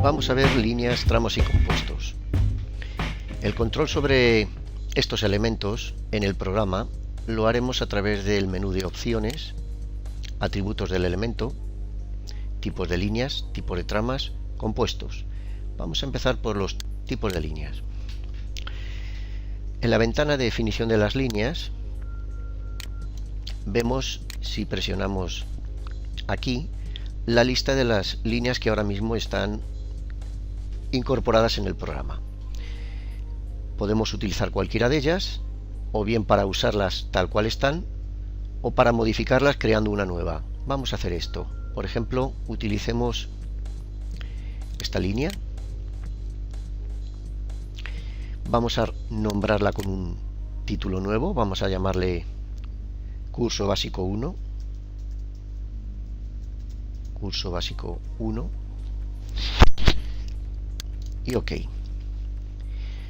Vamos a ver líneas, tramos y compuestos. El control sobre estos elementos en el programa lo haremos a través del menú de opciones, atributos del elemento, tipos de líneas, tipos de tramas, compuestos. Vamos a empezar por los tipos de líneas. En la ventana de definición de las líneas vemos, si presionamos aquí, la lista de las líneas que ahora mismo están incorporadas en el programa. Podemos utilizar cualquiera de ellas, o bien para usarlas tal cual están, o para modificarlas creando una nueva. Vamos a hacer esto. Por ejemplo, utilicemos esta línea. Vamos a nombrarla con un título nuevo. Vamos a llamarle Curso Básico 1. Curso Básico 1. Y OK.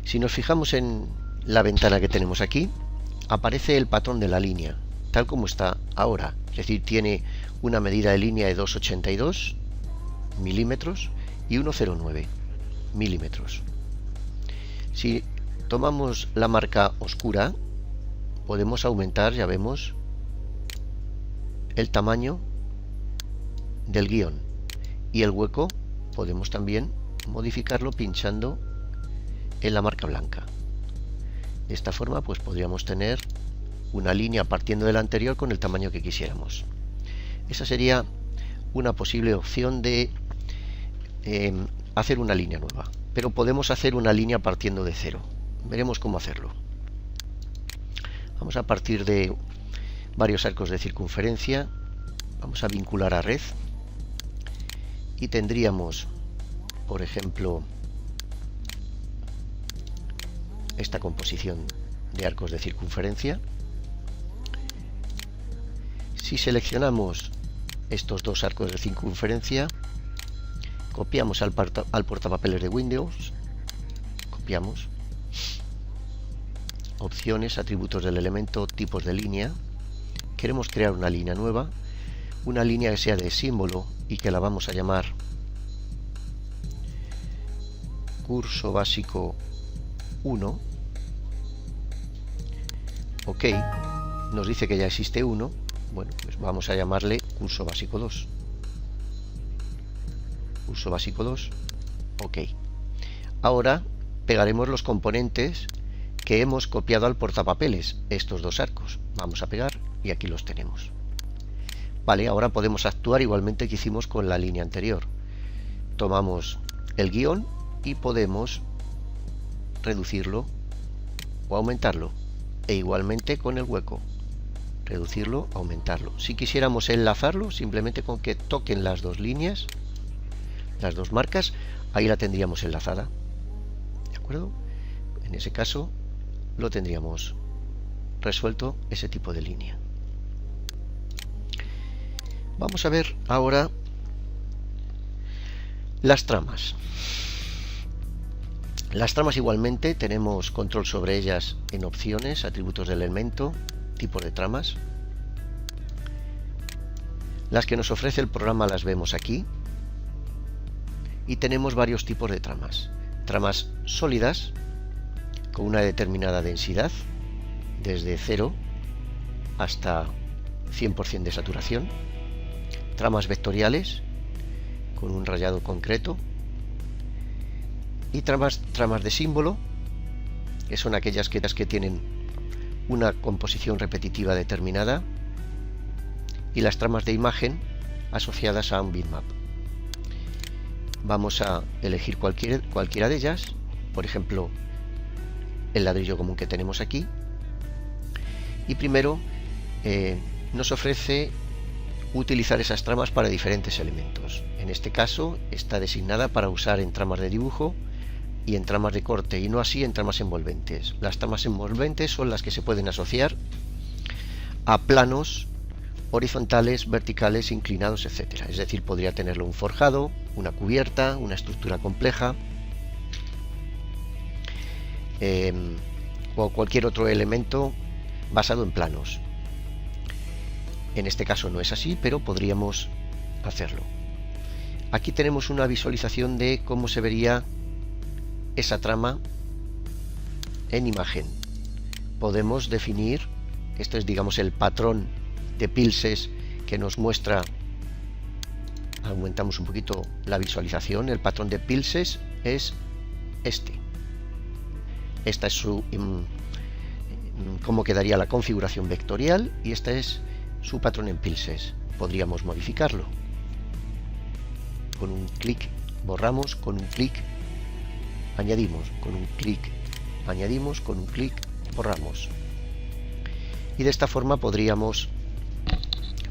Si nos fijamos en la ventana que tenemos aquí, aparece el patrón de la línea, tal como está ahora. Es decir, tiene una medida de línea de 2,82 milímetros y 1,09 milímetros. Si tomamos la marca oscura, podemos aumentar, ya vemos, el tamaño del guión. Y el hueco podemos también modificarlo pinchando en la marca blanca. De esta forma pues podríamos tener una línea partiendo de la anterior con el tamaño que quisiéramos. Esa sería una posible opción de hacer una línea nueva, pero podemos hacer una línea partiendo de cero. Veremos cómo hacerlo. Vamos a partir de varios arcos de circunferencia, vamos a vincular a red y tendríamos, por ejemplo, esta composición de arcos de circunferencia. Si seleccionamos estos dos arcos de circunferencia, copiamos al portapapeles de Windows, copiamos, opciones, atributos del elemento, tipos de línea. Queremos crear una línea nueva, una línea que sea de símbolo y que la vamos a llamar Curso Básico 1. OK, nos dice que ya existe uno. Bueno, pues vamos a llamarle Curso Básico 2. Curso Básico 2. OK. Ahora pegaremos los componentes que hemos copiado al portapapeles, estos dos arcos. Vamos a pegar y aquí los tenemos. Vale, ahora podemos actuar igualmente que hicimos con la línea anterior. Tomamos el guión y podemos reducirlo o aumentarlo, e igualmente con el hueco, reducirlo, aumentarlo. Si quisiéramos enlazarlo, simplemente con que toquen las dos líneas, las dos marcas, ahí la tendríamos enlazada. ¿De acuerdo? En ese caso lo tendríamos resuelto, ese tipo de línea. Vamos a ver ahora las tramas. Las tramas igualmente tenemos control sobre ellas en opciones, atributos del elemento, tipos de tramas. Las que nos ofrece el programa las vemos aquí. Y tenemos varios tipos de tramas. Tramas sólidas, con una determinada densidad, desde 0 hasta 100% de saturación. Tramas vectoriales, con un rayado concreto. Y tramas de símbolo, que son aquellas que tienen una composición repetitiva determinada, y las tramas de imagen asociadas a un bitmap. Vamos a elegir cualquiera de ellas, por ejemplo el ladrillo común que tenemos aquí, y primero nos ofrece utilizar esas tramas para diferentes elementos. En este caso está designada para usar en tramas de dibujo y en tramas de corte, y no así en tramas envolventes. Las tramas envolventes son las que se pueden asociar a planos horizontales, verticales, inclinados, etcétera. Es decir, podría tenerlo un forjado, una cubierta, una estructura compleja, o cualquier otro elemento basado en planos. En este caso no es así, pero podríamos hacerlo. Aquí tenemos una visualización de cómo se vería esa trama en imagen. Podemos definir, esto es digamos el patrón de pílses que nos muestra, aumentamos un poquito la visualización, el patrón de pílses es este. Esta es su cómo quedaría la configuración vectorial y esta es su patrón en pílses. Podríamos modificarlo. Con un clic borramos, con un clic añadimos, con un clic añadimos, con un clic borramos. Y de esta forma podríamos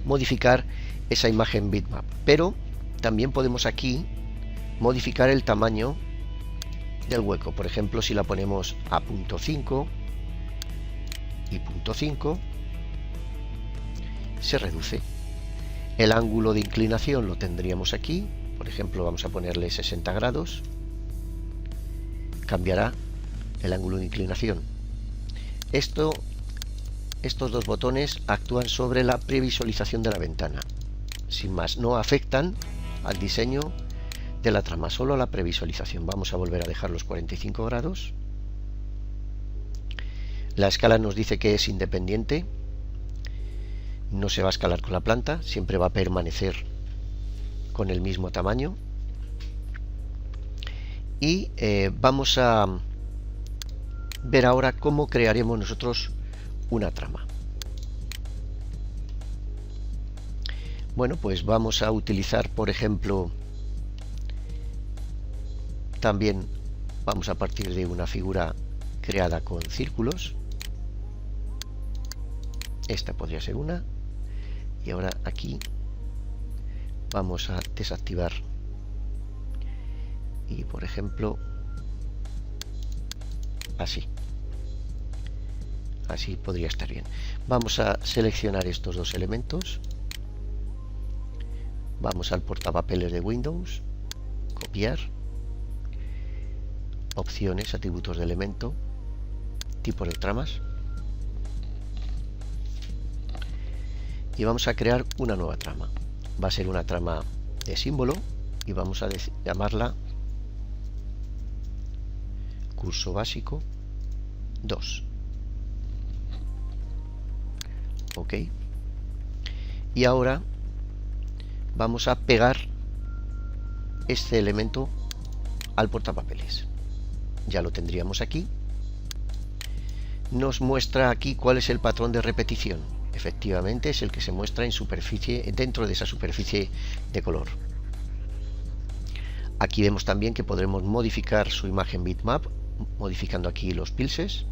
modificar esa imagen bitmap. Pero también podemos aquí modificar el tamaño del hueco. Por ejemplo, si la ponemos a 0.5 y 0.5, se reduce. El ángulo de inclinación lo tendríamos aquí. Por ejemplo, vamos a ponerle 60 grados. Cambiará el ángulo de inclinación. Estos dos botones actúan sobre la previsualización de la ventana. Sin más, no afectan al diseño de la trama, solo a la previsualización. Vamos a volver a dejar los 45 grados. La escala nos dice que es independiente. No se va a escalar con la planta, siempre va a permanecer con el mismo tamaño. Y vamos a ver ahora cómo crearemos nosotros una trama. Bueno, pues vamos a utilizar, por ejemplo, también vamos a partir de una figura creada con círculos. Esta podría ser una. Y ahora aquí vamos a desactivar y por ejemplo así podría estar bien. Vamos a seleccionar estos dos elementos, vamos al portapapeles de Windows, copiar, opciones, atributos de elemento, tipos de tramas, y vamos a crear una nueva trama. Va a ser una trama de símbolo y vamos a llamarla curso básico 2. Ok. Y ahora vamos a pegar este elemento al portapapeles. Ya lo tendríamos aquí. Nos muestra aquí cuál es el patrón de repetición. Efectivamente es el que se muestra en superficie, dentro de esa superficie de color. Aquí vemos también que podremos modificar su imagen bitmap modificando aquí los pílses.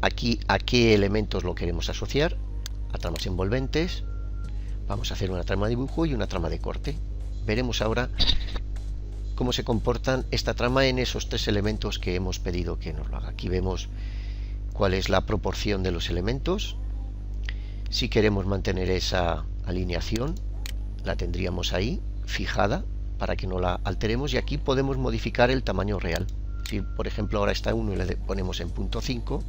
Aquí a qué elementos lo queremos asociar, a tramas envolventes. Vamos a hacer una trama de dibujo y una trama de corte. Veremos ahora cómo se comportan esta trama en esos tres elementos que hemos pedido que nos lo haga. Aquí vemos cuál es la proporción de los elementos. Si queremos mantener esa alineación, la tendríamos ahí fijada para que no la alteremos, y aquí podemos modificar el tamaño real. Si por ejemplo ahora está 1 y le ponemos en 0.5,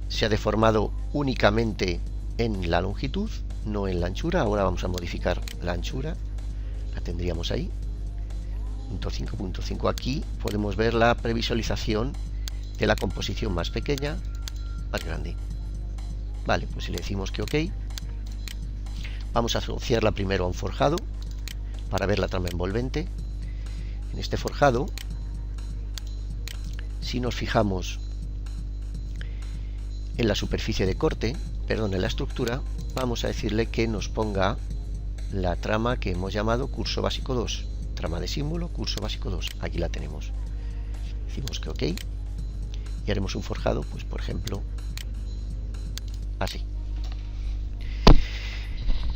se ha deformado únicamente en la longitud, no en la anchura. Ahora vamos a modificar la anchura, la tendríamos ahí 0.5. Aquí podemos ver la previsualización de la composición más pequeña, más grande. Vale, pues si le decimos que ok, vamos a asociarla primero a un forjado para ver la trama envolvente. En este forjado, si nos fijamos en la superficie de corte, perdón, en la estructura, vamos a decirle que nos ponga la trama que hemos llamado curso básico 2, trama de símbolo curso básico 2. Aquí la tenemos. Decimos que ok y haremos un forjado, pues por ejemplo así.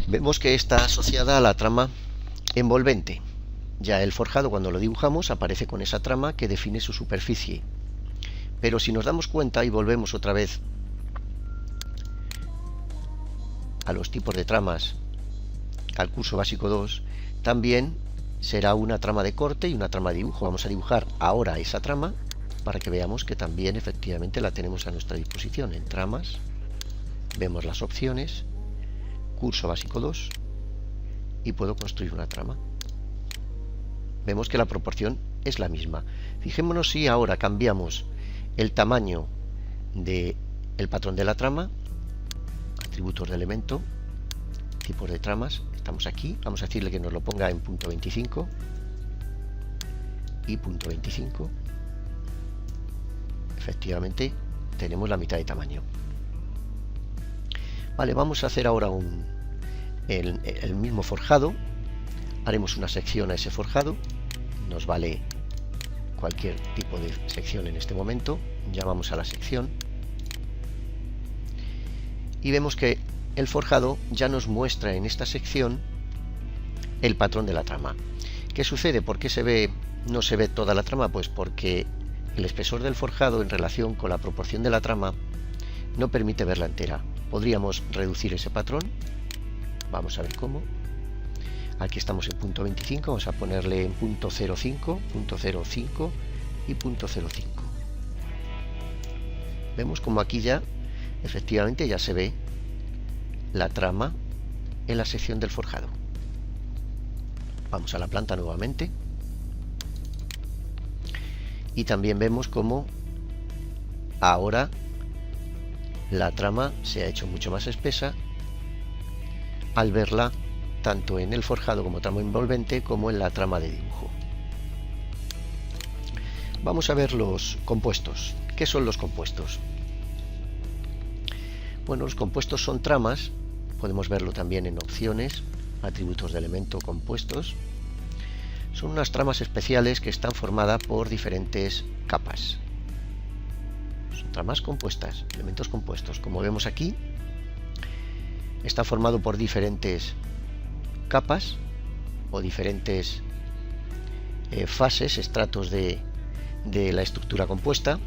Vemos que está asociada a la trama envolvente. Ya el forjado, cuando lo dibujamos, aparece con esa trama que define su superficie. Pero si nos damos cuenta y volvemos otra vez a los tipos de tramas al curso básico 2, también será una trama de corte y una trama de dibujo. Vamos a dibujar ahora esa trama para que veamos que también efectivamente la tenemos a nuestra disposición. En tramas vemos las opciones, curso básico 2, y puedo construir una trama. Vemos que la proporción es la misma. Fijémonos si ahora cambiamos el tamaño del patrón de la trama, atributos de elemento, tipos de tramas. Estamos aquí, vamos a decirle que nos lo ponga en punto 25 y punto 25. Efectivamente tenemos la mitad de tamaño. Vale, vamos a hacer ahora el mismo forjado. Haremos una sección a ese forjado, nos vale cualquier tipo de sección en este momento. Llamamos a la sección y vemos que el forjado ya nos muestra en esta sección el patrón de la trama. ¿Qué sucede? ¿Por qué no se ve toda la trama? Pues porque el espesor del forjado en relación con la proporción de la trama no permite verla entera. Podríamos reducir ese patrón. Vamos a ver cómo. Aquí estamos en punto 25, vamos a ponerle en punto 05, punto 05 y punto 05. Vemos como aquí ya efectivamente ya se ve la trama en la sección del forjado. Vamos a la planta nuevamente y también vemos como ahora la trama se ha hecho mucho más espesa al verla tanto en el forjado como trama envolvente como en la trama de dibujo. Vamos a ver los compuestos. ¿Qué son los compuestos? Bueno, los compuestos son tramas, podemos verlo también en opciones, atributos de elemento, compuestos. Son unas tramas especiales que están formadas por diferentes capas. Son tramas compuestas, elementos compuestos. Como vemos aquí, está formado por diferentes capas o diferentes fases, estratos de la estructura compuesta,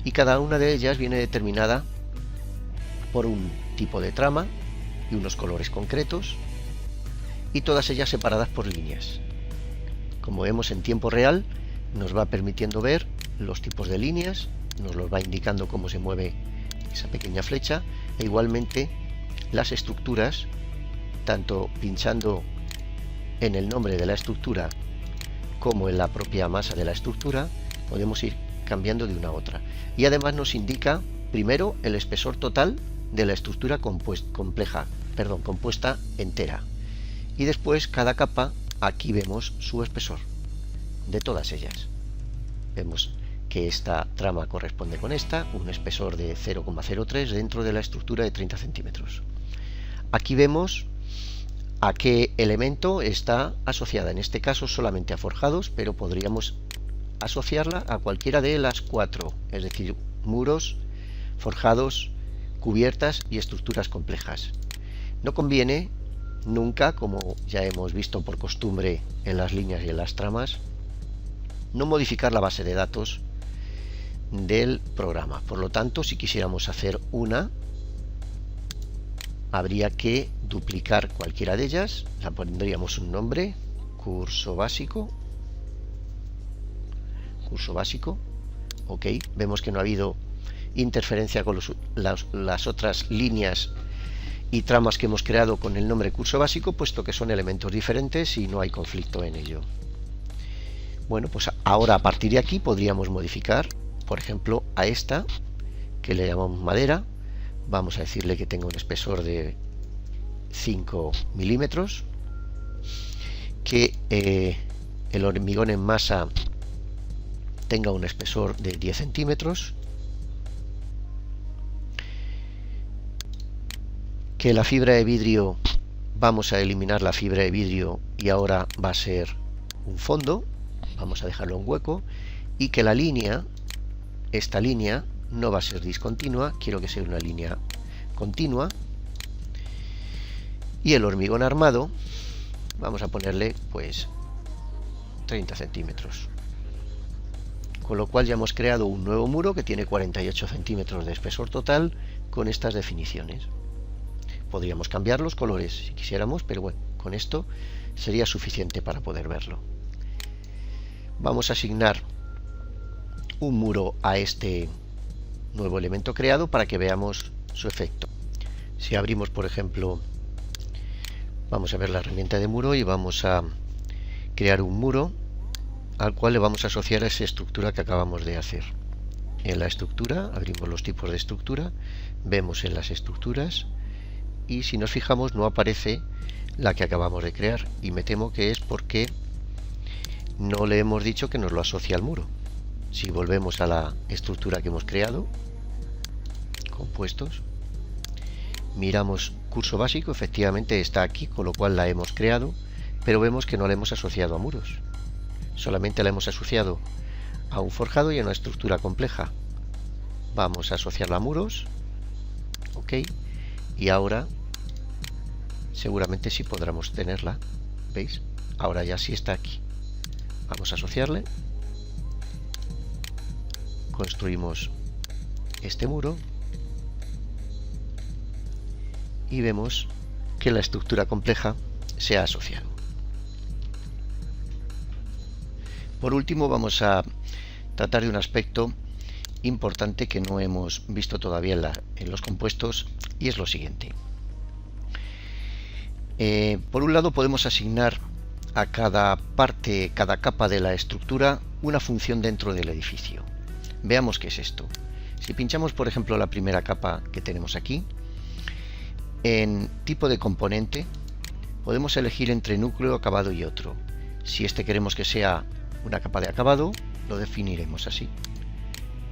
y cada una de ellas viene determinada por un tipo de trama y unos colores concretos, y todas ellas separadas por líneas. Como vemos en tiempo real, nos va permitiendo ver los tipos de líneas, nos los va indicando cómo se mueve esa pequeña flecha, e igualmente las estructuras, tanto pinchando en el nombre de la estructura como en la propia masa de la estructura, podemos ir cambiando de una a otra. Y además nos indica primero el espesor total de la estructura compuesta entera, y después cada capa. Aquí vemos su espesor de todas ellas. Vemos que esta trama corresponde con esta, un espesor de 0,03 dentro de la estructura de 30 centímetros. Aquí vemos a qué elemento está asociada, en este caso solamente a forjados, pero podríamos asociarla a cualquiera de las cuatro, es decir, muros, forjados, cubiertas y estructuras complejas. No conviene nunca, como ya hemos visto por costumbre en las líneas y en las tramas, no modificar la base de datos del programa. Por lo tanto, si quisiéramos hacer una, habría que duplicar cualquiera de ellas, la pondríamos un nombre, curso básico, ok, vemos que no ha habido interferencia con las otras líneas y tramas que hemos creado con el nombre curso básico, puesto que son elementos diferentes y no hay conflicto en ello. Bueno, pues ahora a partir de aquí podríamos modificar, por ejemplo, a esta, que le llamamos madera. Vamos a decirle que tenga un espesor de 5 milímetros, que el hormigón en masa tenga un espesor de 10 centímetros, que la fibra de vidrio, vamos a eliminar la fibra de vidrio y ahora va a ser un fondo, vamos a dejarlo en hueco, y que la línea, esta línea, no va a ser discontinua, quiero que sea una línea continua, y el hormigón armado, vamos a ponerle pues 30 centímetros. Con lo cual ya hemos creado un nuevo muro que tiene 48 centímetros de espesor total con estas definiciones. Podríamos cambiar los colores si quisiéramos, pero bueno, con esto sería suficiente para poder verlo. Vamos a asignar un muro a este nuevo elemento creado para que veamos su efecto. Si abrimos, por ejemplo, vamos a ver la herramienta de muro y vamos a crear un muro al cual le vamos a asociar a esa estructura que acabamos de hacer. En la estructura, abrimos los tipos de estructura, vemos en las estructuras y si nos fijamos no aparece la que acabamos de crear, y me temo que es porque no le hemos dicho que nos lo asocie al muro. Si volvemos a la estructura que hemos creado, compuestos, miramos curso básico, efectivamente está aquí, con lo cual la hemos creado, pero vemos que no la hemos asociado a muros, solamente la hemos asociado a un forjado y a una estructura compleja. Vamos a asociarla a muros, ok, y ahora seguramente sí podremos tenerla, ¿veis? Ahora ya sí está aquí. Vamos a asociarle, construimos este muro y vemos que la estructura compleja se ha asociado. Por último, vamos a tratar de un aspecto importante que no hemos visto todavía en los compuestos, y es lo siguiente. Por un lado, podemos asignar a cada parte, cada capa de la estructura, una función dentro del edificio. Veamos qué es esto. Si pinchamos, por ejemplo, la primera capa que tenemos aquí, en tipo de componente podemos elegir entre núcleo, acabado y otro. Si este queremos que sea una capa de acabado, lo definiremos así.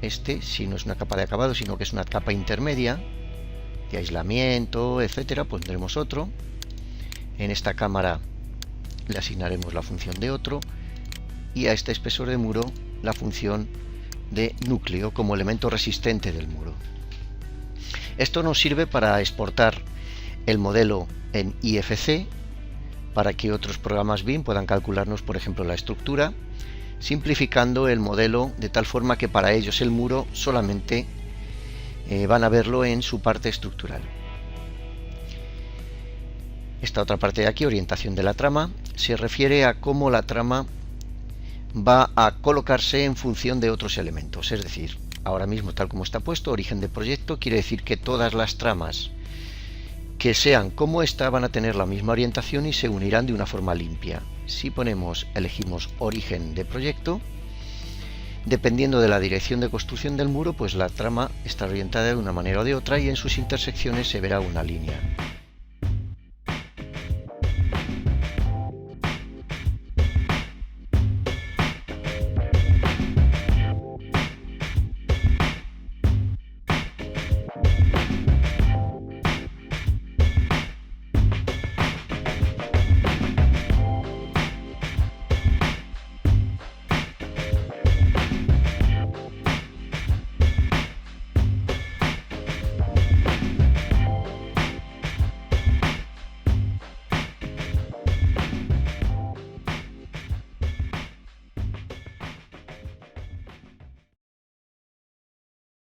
Este, si no es una capa de acabado, sino que es una capa intermedia de aislamiento, etcétera, pondremos otro. En esta cámara le asignaremos la función de otro, y a este espesor de muro la función de núcleo como elemento resistente del muro. Esto nos sirve para exportar el modelo en IFC para que otros programas BIM puedan calcularnos, por ejemplo, la estructura, simplificando el modelo de tal forma que para ellos el muro solamente van a verlo en su parte estructural. Esta otra parte de aquí, orientación de la trama, se refiere a cómo la trama va a colocarse en función de otros elementos. Es decir, ahora mismo, tal como está puesto, origen de proyecto, quiere decir que todas las tramas que sean como esta van a tener la misma orientación y se unirán de una forma limpia. Si elegimos origen de proyecto, dependiendo de la dirección de construcción del muro, pues la trama está orientada de una manera o de otra, y en sus intersecciones se verá una línea.